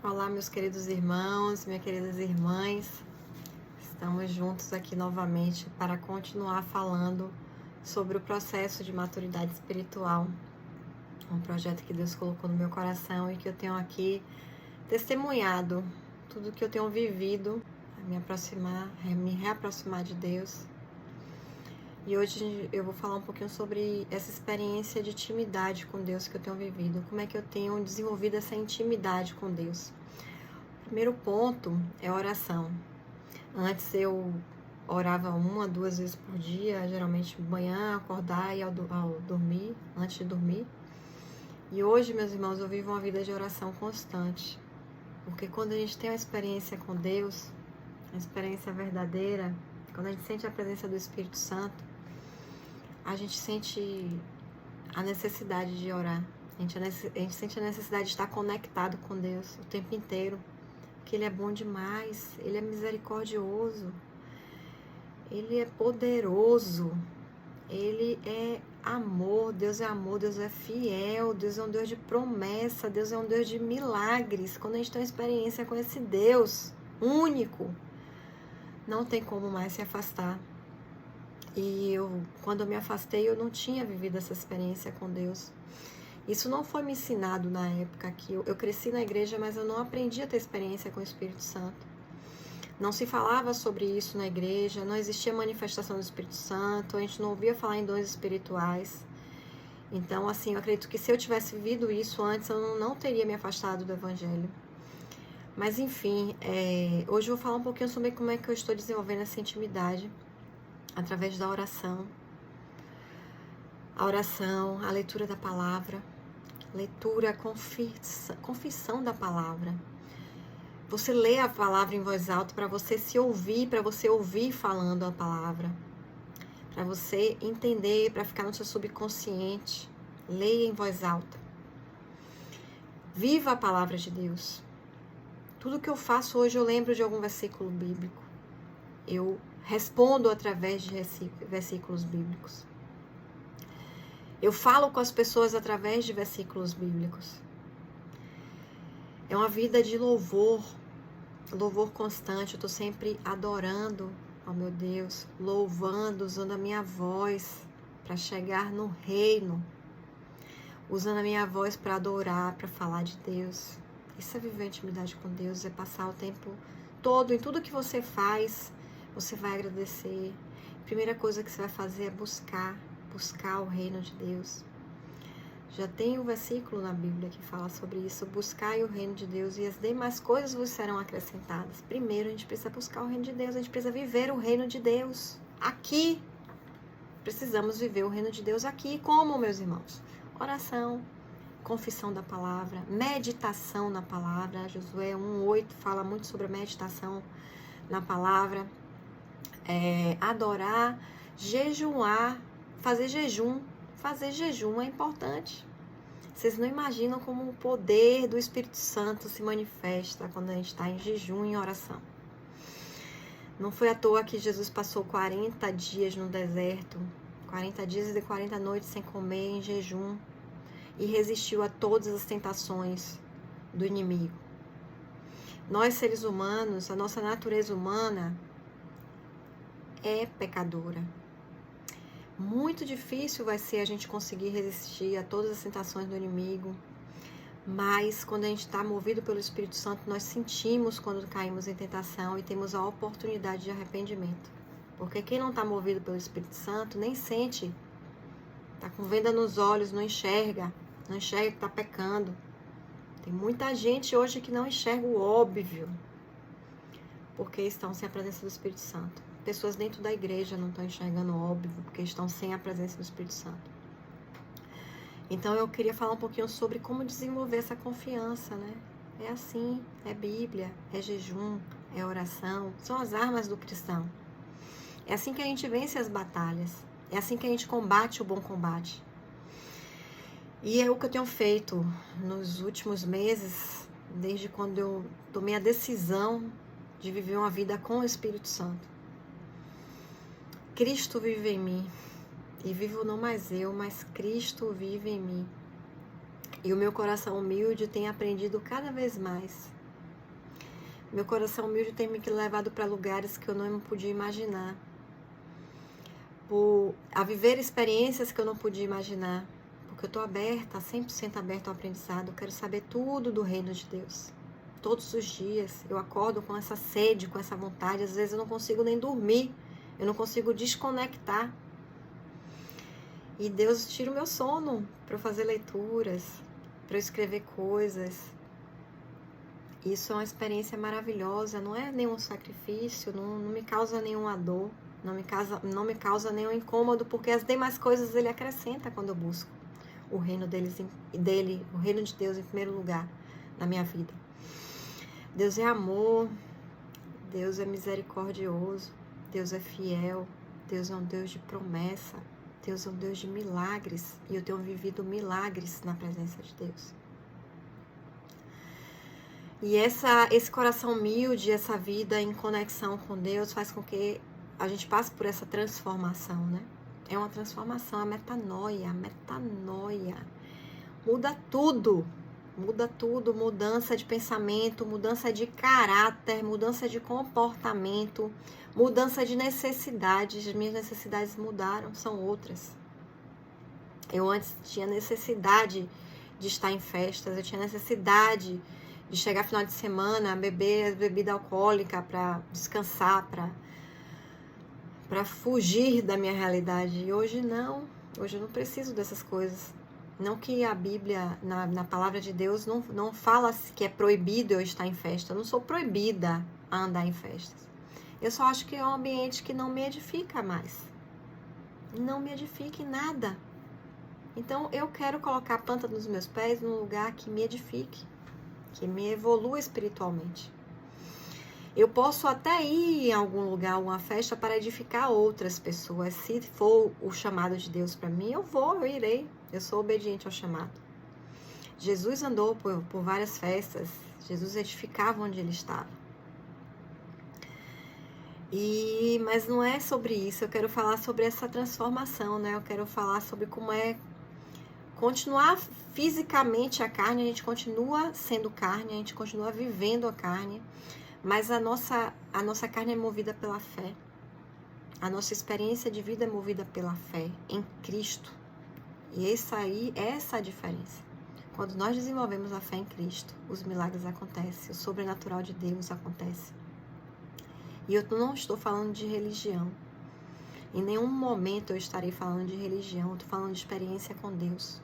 Olá, meus queridos irmãos, minhas queridas irmãs. Estamos juntos aqui novamente para continuar falando sobre o processo de maturidade espiritual. Um projeto que Deus colocou no meu coração e que eu tenho aqui testemunhado tudo que eu tenho vivido, me reaproximar de Deus. E hoje eu vou falar um pouquinho sobre essa experiência de intimidade com Deus que eu tenho vivido. Como é que eu tenho desenvolvido essa intimidade com Deus? O primeiro ponto é a oração. Antes eu orava 1 a 2 vezes por dia, geralmente de manhã, acordar e ao dormir, antes de dormir. E hoje, meus irmãos, eu vivo uma vida de oração constante. Porque quando a gente tem uma experiência com Deus, uma experiência verdadeira, quando a gente sente a presença do Espírito Santo, a gente sente a necessidade de orar. A gente sente a necessidade de estar conectado com Deus o tempo inteiro. Que Ele é bom demais, Ele é misericordioso, Ele é poderoso, Ele é amor, Deus é fiel, Deus é um Deus de promessa, Deus é um Deus de milagres. Quando a gente tem uma experiência com esse Deus único, não tem como mais se afastar. E quando eu me afastei, eu não tinha vivido essa experiência com Deus. Isso não foi me ensinado na época que eu cresci na igreja, mas eu não aprendi a ter experiência com o Espírito Santo. Não se falava sobre isso na igreja, não existia manifestação do Espírito Santo, a gente não ouvia falar em dons espirituais. Então, assim, eu acredito que se eu tivesse vivido isso antes, eu não teria me afastado do Evangelho. Mas, enfim, hoje eu vou falar um pouquinho sobre como é que eu estou desenvolvendo essa intimidade através da oração. A oração, a leitura da palavra, leitura, confissão da palavra. Você lê a palavra em voz alta para você se ouvir, para você ouvir falando a palavra. Para você entender, para ficar no seu subconsciente. Leia em voz alta. Viva a palavra de Deus. Tudo que eu faço hoje eu lembro de algum versículo bíblico. Eu respondo através de versículos bíblicos. Eu falo com as pessoas através de versículos bíblicos. É uma vida de louvor constante. Eu estou sempre adorando ao meu Deus, louvando, usando a minha voz para chegar no reino, usando a minha voz para adorar, para falar de Deus. Isso é viver intimidade com Deus, é passar o tempo todo, em tudo que você faz, você vai agradecer. A primeira coisa que você vai fazer é buscar o reino de Deus. Já tem um versículo na Bíblia que fala sobre isso: buscai o reino de Deus e as demais coisas vos serão acrescentadas. Primeiro a gente precisa buscar o reino de Deus, a gente precisa viver o reino de Deus aqui. Precisamos viver o reino de Deus aqui. Como, meus irmãos? Oração, confissão da palavra, meditação na palavra. Josué 1:8 fala muito sobre a meditação na palavra. Adorar, jejuar, fazer jejum. Fazer jejum é importante. Vocês não imaginam como o poder do Espírito Santo se manifesta quando a gente está em jejum e em oração. Não foi à toa que Jesus passou 40 dias no deserto, 40 dias e 40 noites sem comer, em jejum, e resistiu a todas as tentações do inimigo. Nós, seres humanos, a nossa natureza humana é pecadora. Muito difícil vai ser a gente conseguir resistir a todas as tentações do inimigo, mas quando a gente está movido pelo Espírito Santo, nós sentimos quando caímos em tentação e temos a oportunidade de arrependimento. Porque quem não está movido pelo Espírito Santo nem sente, está com venda nos olhos, não enxerga que está pecando. Tem muita gente hoje que não enxerga o óbvio, porque estão sem a presença do Espírito Santo. Pessoas dentro da igreja não estão enxergando o óbvio, porque estão sem a presença do Espírito Santo. Então eu queria falar um pouquinho sobre como desenvolver essa confiança, né? É assim, é Bíblia, é jejum, é oração, são as armas do cristão. É assim que a gente vence as batalhas, é assim que a gente combate o bom combate. E é o que eu tenho feito nos últimos meses, desde quando eu tomei a decisão de viver uma vida com o Espírito Santo. Cristo vive em mim, e vivo não mais eu, mas Cristo vive em mim. E o meu coração humilde tem aprendido cada vez mais Meu coração humilde tem me levado para lugares que eu não podia imaginar. A viver experiências que eu não podia imaginar. Porque eu estou aberta, 100% aberta ao aprendizado. Eu quero saber tudo do reino de Deus. Todos os dias eu acordo com essa sede, com essa vontade. Às vezes eu não consigo nem dormir. Eu não consigo desconectar. E Deus tira o meu sono para eu fazer leituras, para eu escrever coisas. Isso é uma experiência maravilhosa, não é nenhum sacrifício, não me causa nenhuma dor, não me causa nenhum incômodo, porque as demais coisas Ele acrescenta quando eu busco o reino o reino de Deus em primeiro lugar na minha vida. Deus é amor, Deus é misericordioso, Deus é fiel, Deus é um Deus de promessa, Deus é um Deus de milagres, e eu tenho vivido milagres na presença de Deus. E esse coração humilde, essa vida em conexão com Deus faz com que a gente passe por essa transformação, né? É uma transformação, a metanoia. Muda tudo, mudança de pensamento, mudança de caráter, mudança de comportamento, mudança de necessidades. As minhas necessidades mudaram, são outras. Eu antes tinha necessidade de estar em festas, eu tinha necessidade de chegar final de semana, beber bebida alcoólica para descansar, para fugir da minha realidade. E hoje não, hoje eu não preciso dessas coisas. Não que a Bíblia, na palavra de Deus, não fala que é proibido eu estar em festa. Eu não sou proibida a andar em festas. Eu só acho que é um ambiente que não me edifica mais. Não me edifica em nada. Então eu quero colocar a planta dos meus pés num lugar que me edifique, que me evolua espiritualmente. Eu posso até ir em algum lugar, uma festa, para edificar outras pessoas. Se for o chamado de Deus para mim, eu irei. Eu sou obediente ao chamado. Jesus andou por várias festas. Jesus edificava onde ele estava. Mas não é sobre isso. Eu quero falar sobre essa transformação, né? Eu quero falar sobre como é continuar fisicamente a carne. A gente continua sendo carne, a gente continua vivendo a carne, mas a nossa carne é movida pela fé. A nossa experiência de vida é movida pela fé em Cristo. E essa é a diferença. Quando nós desenvolvemos a fé em Cristo, os milagres acontecem, o sobrenatural de Deus acontece. E eu não estou falando de religião. Em nenhum momento eu estarei falando de religião. Eu estou falando de experiência com Deus.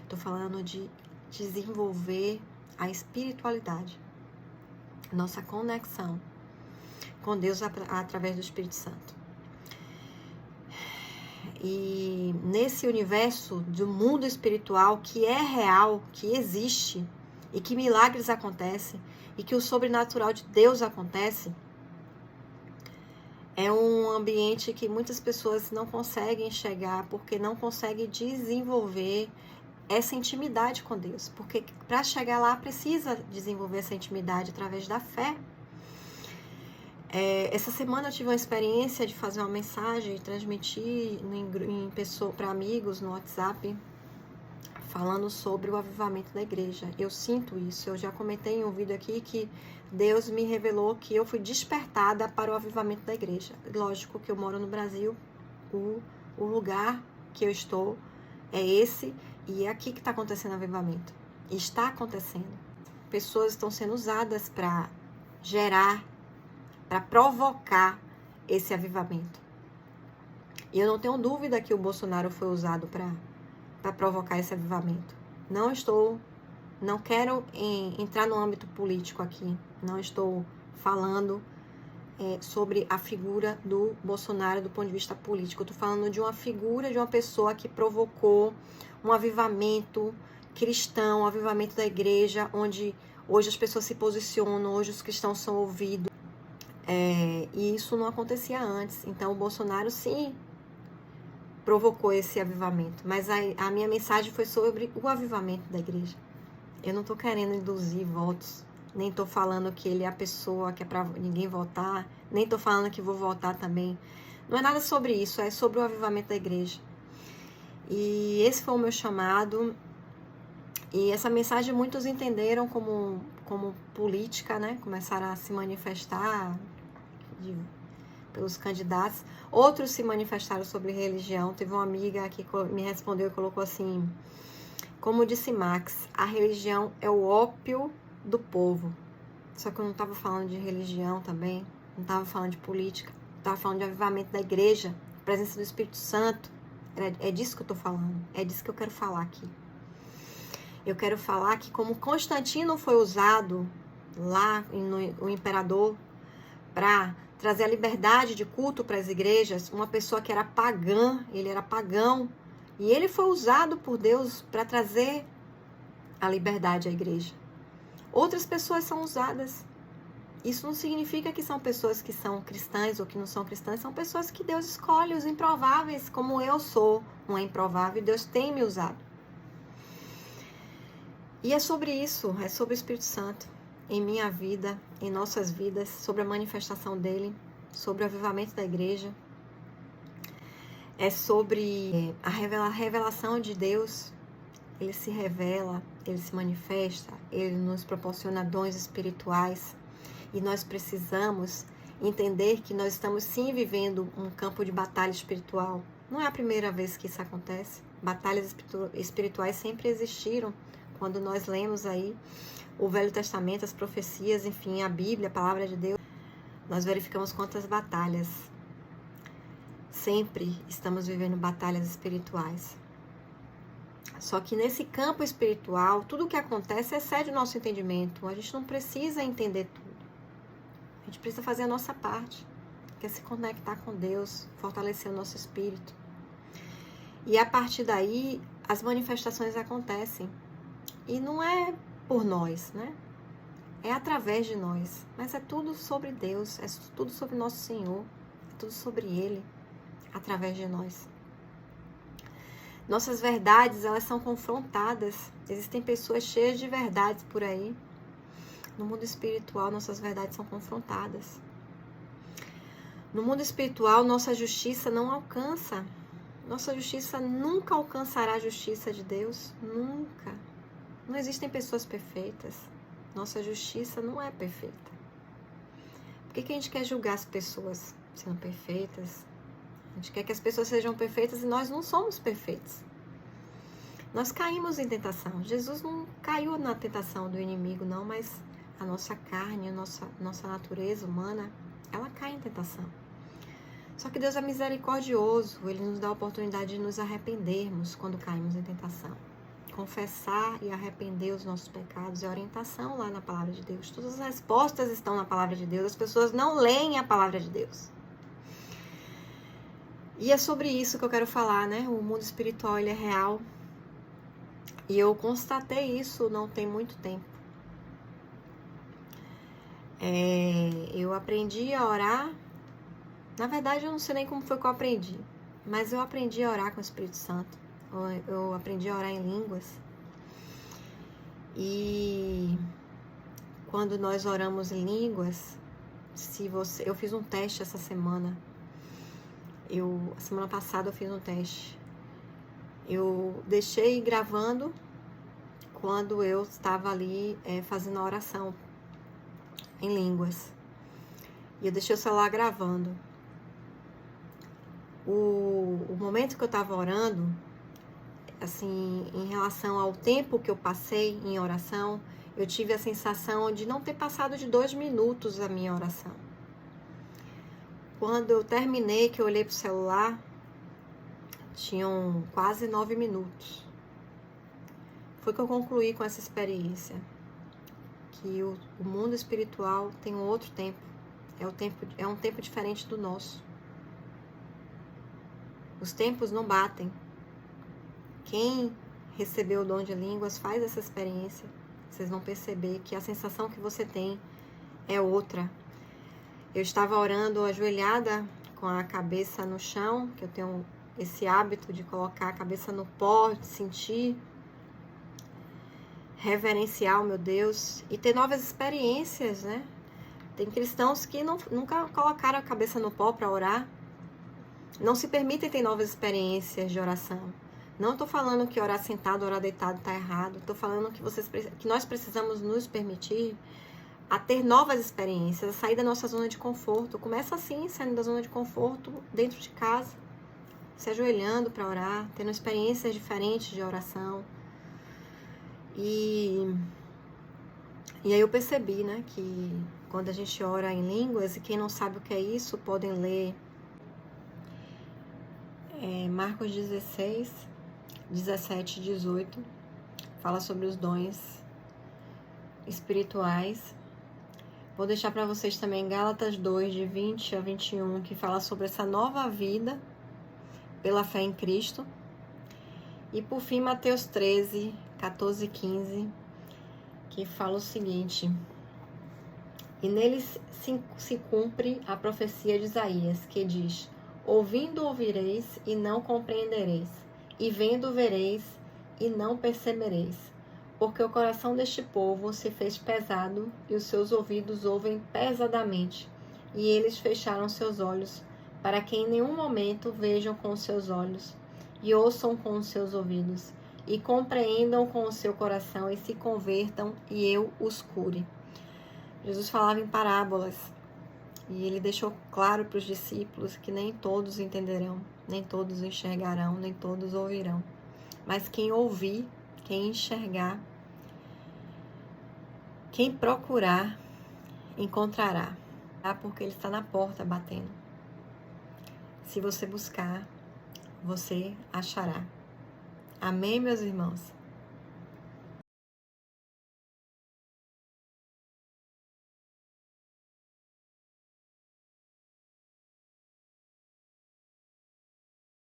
Estou falando de desenvolver a espiritualidade. Nossa conexão com Deus através do Espírito Santo. E nesse universo do mundo espiritual que é real, que existe, e que milagres acontecem, e que o sobrenatural de Deus acontece, é um ambiente que muitas pessoas não conseguem chegar, porque não conseguem desenvolver essa intimidade com Deus. Porque para chegar lá precisa desenvolver essa intimidade através da fé. Essa semana eu tive uma experiência de fazer uma mensagem e transmitir em pessoa para amigos no WhatsApp, falando sobre o avivamento da igreja. Eu sinto isso. Eu já comentei em um vídeo aqui que Deus me revelou que eu fui despertada para o avivamento da igreja. Lógico que eu moro no Brasil, o lugar que eu estou é esse, e é aqui que está acontecendo o avivamento. E está acontecendo. Pessoas estão sendo usadas para gerar, para provocar esse avivamento. E eu não tenho dúvida que o Bolsonaro foi usado para provocar esse avivamento. Não quero entrar no âmbito político aqui. Não estou falando sobre a figura do Bolsonaro do ponto de vista político. Eu estou falando de uma figura, de uma pessoa que provocou um avivamento cristão, um avivamento da igreja, onde hoje as pessoas se posicionam, hoje os cristãos são ouvidos. E isso não acontecia antes. Então o Bolsonaro sim provocou esse avivamento. Mas a minha mensagem foi sobre o avivamento da igreja. Eu não estou querendo induzir votos. Nem estou falando que ele é a pessoa que é para ninguém votar. Nem estou falando que vou votar também. Não é nada sobre isso. É sobre o avivamento da igreja. E esse foi o meu chamado. E essa mensagem muitos entenderam como como política, né? Começaram a se manifestar pelos candidatos. Outros se manifestaram sobre religião. Teve uma amiga que me respondeu e colocou assim: como disse Marx, a religião é o ópio do povo. Só que eu não estava falando de religião também, não estava falando de política, estava falando de avivamento da igreja, presença do Espírito Santo. É disso que eu estou falando, é disso que eu quero falar aqui. Eu quero falar que como Constantino foi usado lá no imperador para trazer a liberdade de culto para as igrejas, uma pessoa que era pagã, ele era pagão, e ele foi usado por Deus para trazer a liberdade à igreja. Outras pessoas são usadas. Isso não significa que são pessoas que são cristãs ou que não são cristãs, são pessoas que Deus escolhe, os improváveis, como eu sou uma improvável, Deus tem me usado. E é sobre isso, é sobre o Espírito Santo, em minha vida, em nossas vidas, sobre a manifestação dele, sobre o avivamento da igreja. É sobre a revelação de Deus. Ele se revela, ele se manifesta, ele nos proporciona dons espirituais. E nós precisamos entender que nós estamos sim vivendo um campo de batalha espiritual. Não é a primeira vez que isso acontece. Batalhas espirituais sempre existiram. Quando nós lemos aí o Velho Testamento, as profecias, enfim, a Bíblia, a Palavra de Deus, nós verificamos quantas batalhas. Sempre estamos vivendo batalhas espirituais. Só que nesse campo espiritual, tudo o que acontece excede o nosso entendimento. A gente não precisa entender tudo. A gente precisa fazer a nossa parte, que é se conectar com Deus, fortalecer o nosso espírito. E a partir daí, as manifestações acontecem. E não é por nós, né? É através de nós. Mas é tudo sobre Deus, é tudo sobre nosso Senhor, é tudo sobre Ele, através de nós. Nossas verdades, elas são confrontadas. Existem pessoas cheias de verdades por aí. No mundo espiritual, nossas verdades são confrontadas. No mundo espiritual, nossa justiça não alcança. Nossa justiça nunca alcançará a justiça de Deus. Nunca. Não existem pessoas perfeitas. Nossa justiça não é perfeita. Por que a gente quer julgar as pessoas sendo perfeitas? A gente quer que as pessoas sejam perfeitas e nós não somos perfeitos. Nós caímos em tentação. Jesus não caiu na tentação do inimigo, não, mas a nossa carne, a nossa natureza humana, ela cai em tentação. Só que Deus é misericordioso, Ele nos dá a oportunidade de nos arrependermos quando caímos em tentação. Confessar e arrepender os nossos pecados é orientação lá na Palavra de Deus. Todas as respostas estão na Palavra de Deus, as pessoas não leem a Palavra de Deus. E é sobre isso que eu quero falar, né? O mundo espiritual, ele é real. E eu constatei isso não tem muito tempo. Eu aprendi a orar. Na verdade, eu não sei nem como foi que eu aprendi. Mas eu aprendi a orar com o Espírito Santo. Eu aprendi a orar em línguas. E quando nós oramos em línguas, eu fiz um teste essa semana. A semana passada eu fiz um teste. Eu deixei gravando quando eu estava ali fazendo a oração em línguas. E eu deixei o celular gravando. O momento que eu estava orando, assim, em relação ao tempo que eu passei em oração, eu tive a sensação de não ter passado de 2 minutos a minha oração. Quando eu terminei, que eu olhei para o celular, tinham quase 9 minutos. Foi que eu concluí com essa experiência. Que o mundo espiritual tem um outro tempo. É um tempo diferente do nosso. Os tempos não batem. Quem recebeu o dom de línguas faz essa experiência. Vocês vão perceber que a sensação que você tem é outra. Eu estava orando ajoelhada com a cabeça no chão, que eu tenho esse hábito de colocar a cabeça no pó, de sentir, reverenciar o meu Deus e ter novas experiências, né? Tem cristãos que nunca colocaram a cabeça no pó para orar, não se permitem ter novas experiências de oração. Não estou falando que orar sentado, orar deitado está errado. Estou falando que nós precisamos nos permitir a ter novas experiências, a sair da nossa zona de conforto. Começa assim, saindo da zona de conforto, dentro de casa, se ajoelhando para orar, tendo experiências diferentes de oração. E aí eu percebi, né, que quando a gente ora em línguas, e quem não sabe o que é isso, podem ler Marcos 16, 17 e 18, fala sobre os dons espirituais. Vou deixar para vocês também Gálatas 2, de 20 a 21, que fala sobre essa nova vida pela fé em Cristo. E por fim, Mateus 13, 14 e 15, que fala o seguinte: e neles se cumpre a profecia de Isaías, que diz: ouvindo ouvireis e não compreendereis, e vendo vereis e não percebereis, porque o coração deste povo se fez pesado e os seus ouvidos ouvem pesadamente, e eles fecharam seus olhos, para que em nenhum momento vejam com os seus olhos, e ouçam com os seus ouvidos, e compreendam com o seu coração, e se convertam, e eu os cure. Jesus falava em parábolas, e ele deixou claro para os discípulos que nem todos entenderão, nem todos enxergarão, nem todos ouvirão. Mas quem ouvir, quem enxergar, quem procurar, encontrará, tá? Porque ele está na porta batendo. Se você buscar, você achará. Amém, meus irmãos?